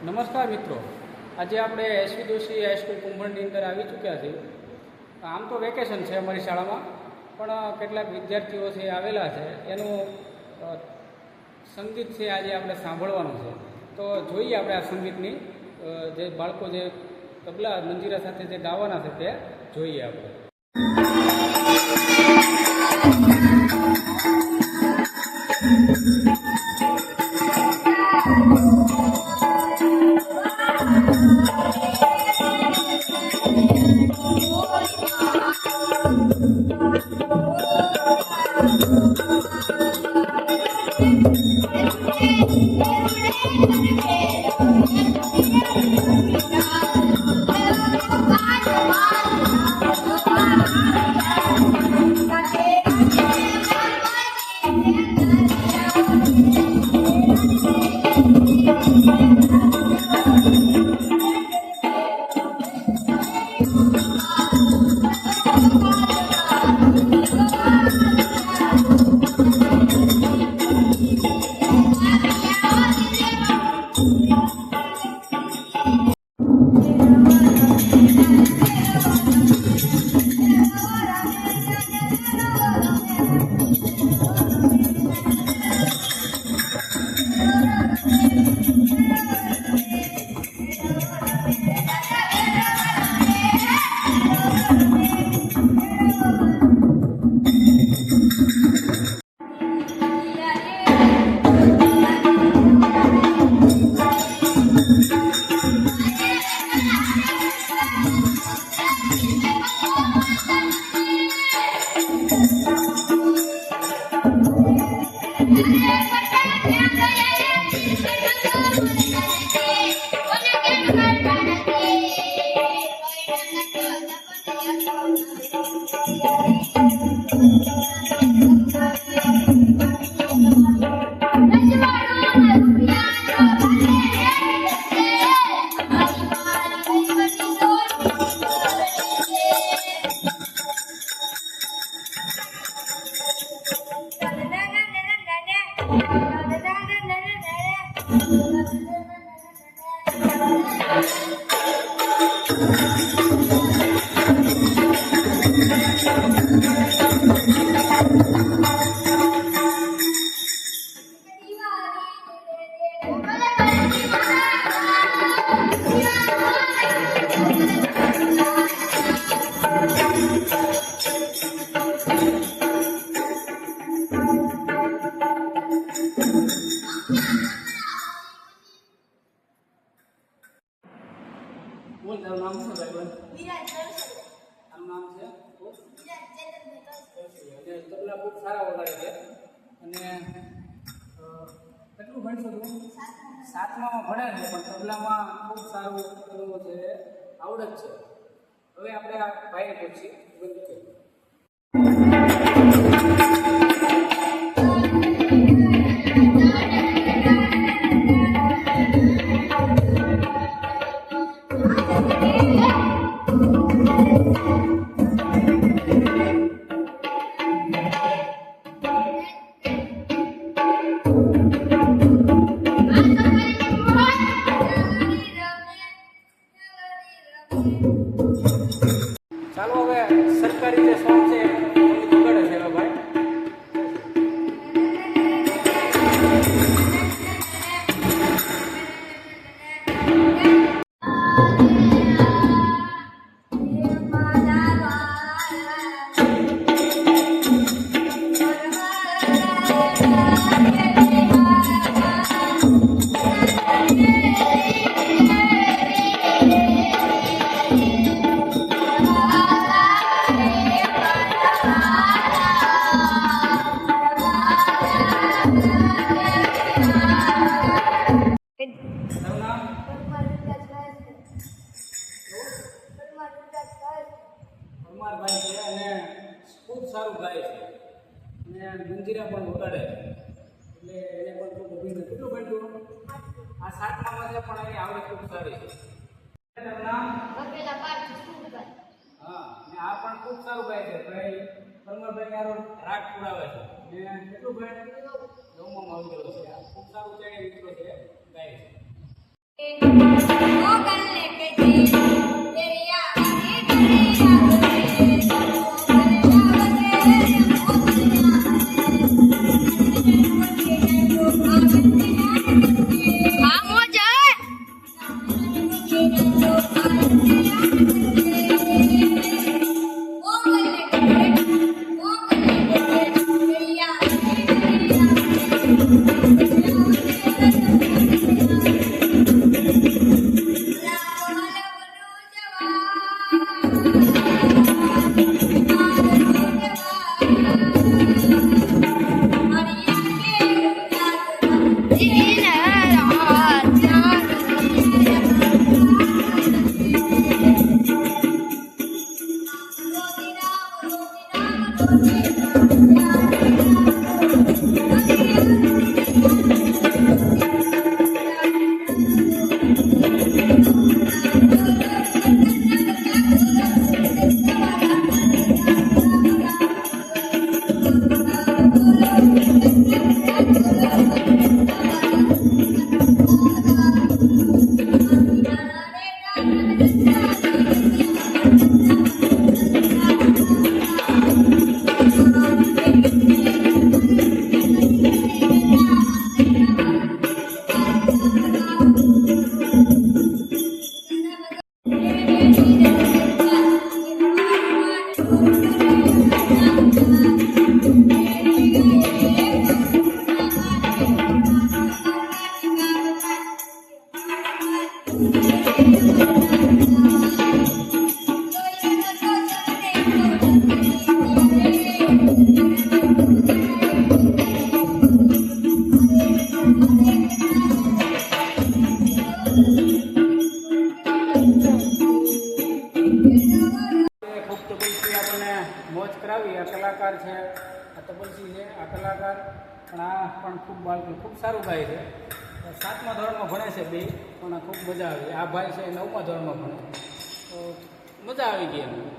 નમસ્કાર મિત્રો, આજે આપણે એસવી દોશી હાઈસ્કૂલ કુંભણની અંદર આવી ચૂક્યા છીએ. આમ તો વેકેશન છે અમારી શાળામાં, પણ કેટલાક વિદ્યાર્થીઓ છે આવેલા છે, એનું સંગીત છે આજે આપણે સાંભળવાનું છે. તો જોઈએ આપણે આ સંગીતની જે બાળકો જે તબલા મંજીરા સાથે જે ગાવાના છે તે જોઈએ આપણે. બોલ, તારું નામ શું ભાઈ? વિરાજ તરસી. તારું નામ છે? વિરાજ ચેતનભાઈ તરસી. અને તબલા ખૂબ સારા વગાડે છે. અને કેટલું ભણશો તું? સાતમામાં ભણે છે, પણ તબલામાં ખૂબ સારું કરવું છે, આવડત છે. હવે આપણે આ ભાઈને પૂછીએ. ચાલો હવે સરકારી જે સોંગ છે વગાડે છે હવે ભાઈ. ભાઈ છે અને ખૂબ સારું ગાય છે અને મંજીરા પણ વગાડે છે, એટલે એને પણ ખૂબ અભિનંદન. કેટલું ભણ્યું? આ સાતમામાં છે, પણ એની આવડત ખૂબ સારી છે. તારું નામ? હા, અને આ પણ ખૂબ સારું ગાય છે. ભાઈ પરમારભાઈ યારો રાગ પુરાવે છે. અને કેટલું ભણ? 9માં આવી ગયો છે. આ ખૂબ સારું છે, મિત્રો છે, ગાય છે. मोगल लेके जी तेरी आगे तेरी आगे हाँ मोजा ખૂબ તબલસી આપણને મોજ કરાવી. આ કલાકાર છે, આ તબલસી છે, આ કલાકાર પણ આ પણ ખૂબ બાળકો ખૂબ સારું ગાય છે. 7મા ધોરણમાં ભણે છે બે, પણ ખૂબ મજા આવી. આ ભાઈ છે 9મા ધોરણમાં ભણે, તો મજા આવી ગઈ એમ.